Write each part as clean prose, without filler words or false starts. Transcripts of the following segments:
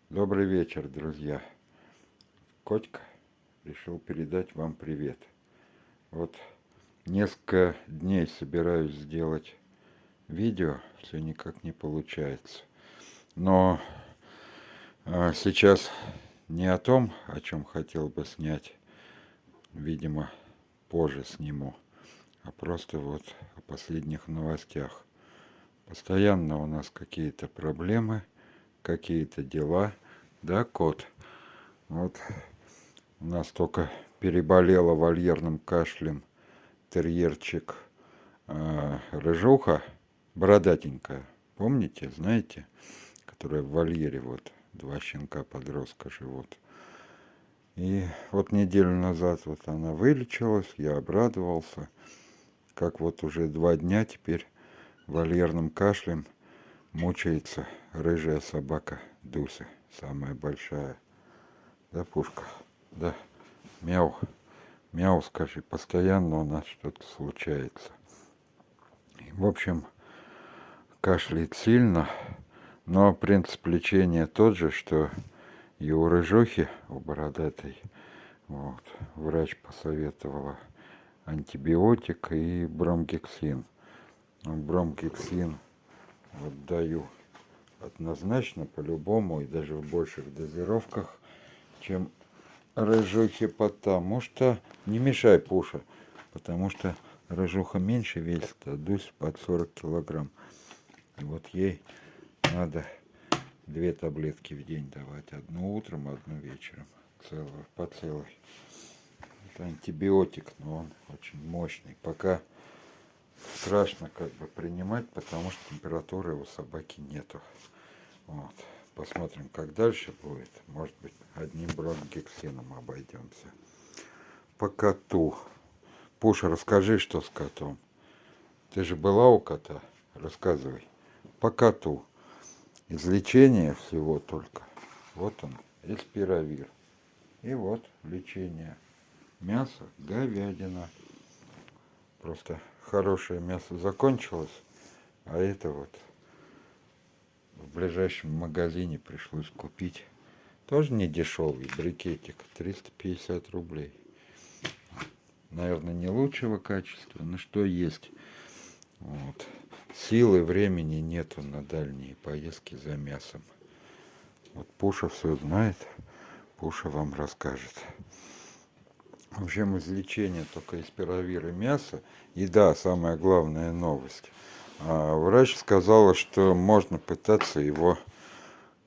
Добрый вечер, друзья. Котька решил передать вам привет. Вот несколько дней собираюсь сделать видео, все никак не получается. Но сейчас не о том, о чем хотел бы снять, видимо, позже сниму, а просто вот о последних новостях. Постоянно у нас какие-то проблемы, какие-то дела, да, кот? Вот у нас только переболела вольерным кашлем терьерчик рыжуха, бородатенькая. Помните, знаете, которая в вольере, вот, два щенка подростка живут. И вот неделю назад вот она вылечилась, я обрадовался, как вот уже 2 дня теперь вольерным кашлем мучается рыжая собака Дуся, самая большая. Да, Пушка? Да. Мяу. Мяу, скажи, постоянно у нас что-то случается. И, в общем, кашляет сильно, но принцип лечения тот же, что и у рыжухи, у бородатой. Вот. Врач посоветовала антибиотик и бромгексин. Бромгексин вот даю однозначно, по-любому, и даже в больших дозировках, чем рыжухе, потому что не мешай Пуша, потому что рыжуха меньше весит, а Дусь под 40 килограмм. И вот ей надо 2 таблетки в день давать. Одну утром, одну вечером. Целую, по целой. Это антибиотик, но он очень мощный. Пока страшно как бы принимать, потому что температуры у собаки нету. Вот. Посмотрим, как дальше будет. Может быть, одним бромгексином обойдемся. По коту. Пуша, расскажи, что с котом. Ты же была у кота? Рассказывай. По коту. Излечение всего только. Вот он, эспиравир. И вот лечение. Мясо, говядина. Просто хорошее мясо закончилось, а это вот в ближайшем магазине пришлось купить. Тоже не дешевый брикетик, 350 рублей. Наверное, не лучшего качества, но что есть. Вот. Силы, времени нету на дальние поездки за мясом. Вот Пуша все знает, Пуша вам расскажет. В общем, излечение только эспиравир и мясо. И да, самая главная новость. Врач сказала, что можно пытаться его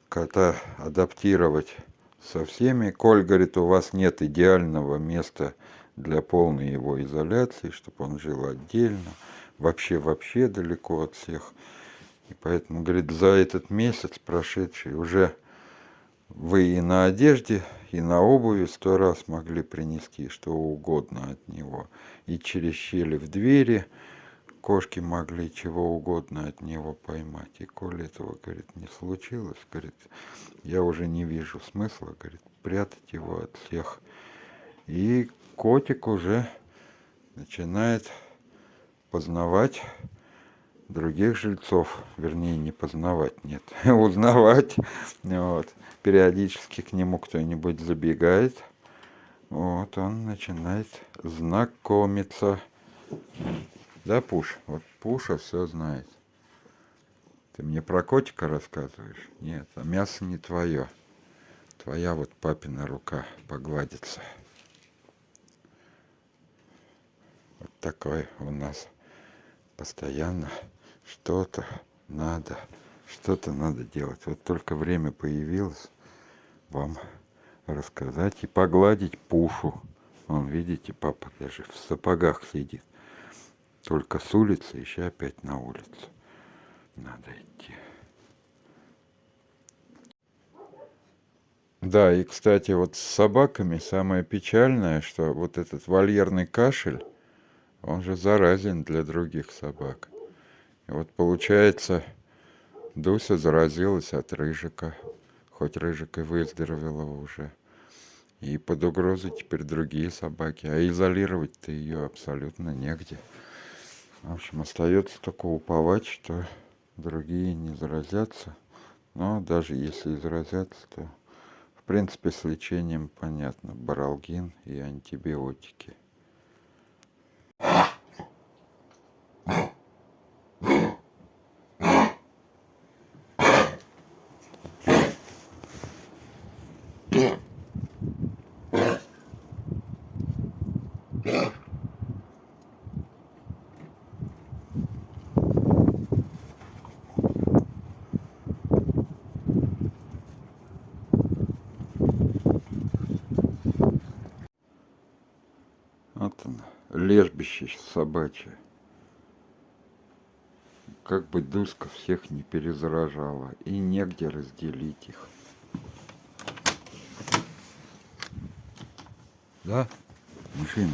кота адаптировать со всеми. Коль, говорит, у вас нет идеального места для полной его изоляции, чтобы он жил отдельно, вообще далеко от всех. И поэтому, говорит, за этот месяц прошедший уже вы и на одежде, и на обуви 100 раз могли принести что угодно от него. И через щели в двери кошки могли чего угодно от него поймать. И коли этого, говорит, не случилось, говорит, я уже не вижу смысла, говорит, прятать его от всех. И котик уже начинает познавать других жильцов, вернее, не познавать, нет, узнавать. Вот. Периодически к нему кто-нибудь забегает, вот он начинает знакомиться. Да, Пуш? Вот Пуша все знает. Ты мне про котика рассказываешь? Нет, а мясо не твое. Твоя вот папина рука погладится. Вот такое у нас постоянно что-то надо делать. Вот только время появилось вам рассказать и погладить Пушу. Вон, видите, папа даже в сапогах сидит. Только с улицы, еще опять на улицу надо идти. Да, и, кстати, вот с собаками самое печальное, что вот этот вольерный кашель, он же заразен для других собак. И вот получается, Дуся заразилась от Рыжика, хоть Рыжик и выздоровела уже. И под угрозой теперь другие собаки, а изолировать-то ее абсолютно негде. В общем, остается только уповать, что другие не заразятся. Но даже если заразятся, то в принципе с лечением понятно. Баралгин и антибиотики. Вот оно, лежбище собачье. Как бы Дуська всех не перезаражала, и негде разделить их. Да, мужчина?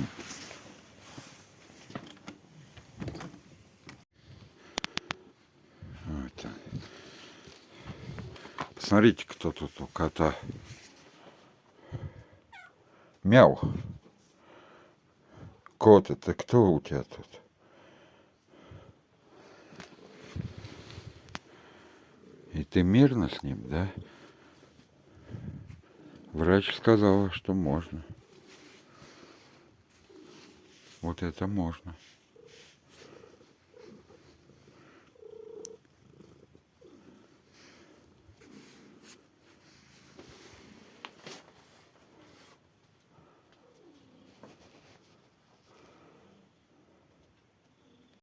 Вот. Посмотрите, кто тут у кота. Мяу. Кот, это кто у тебя тут? И ты мирно с ним, да? Врач сказала, что можно. Вот это можно.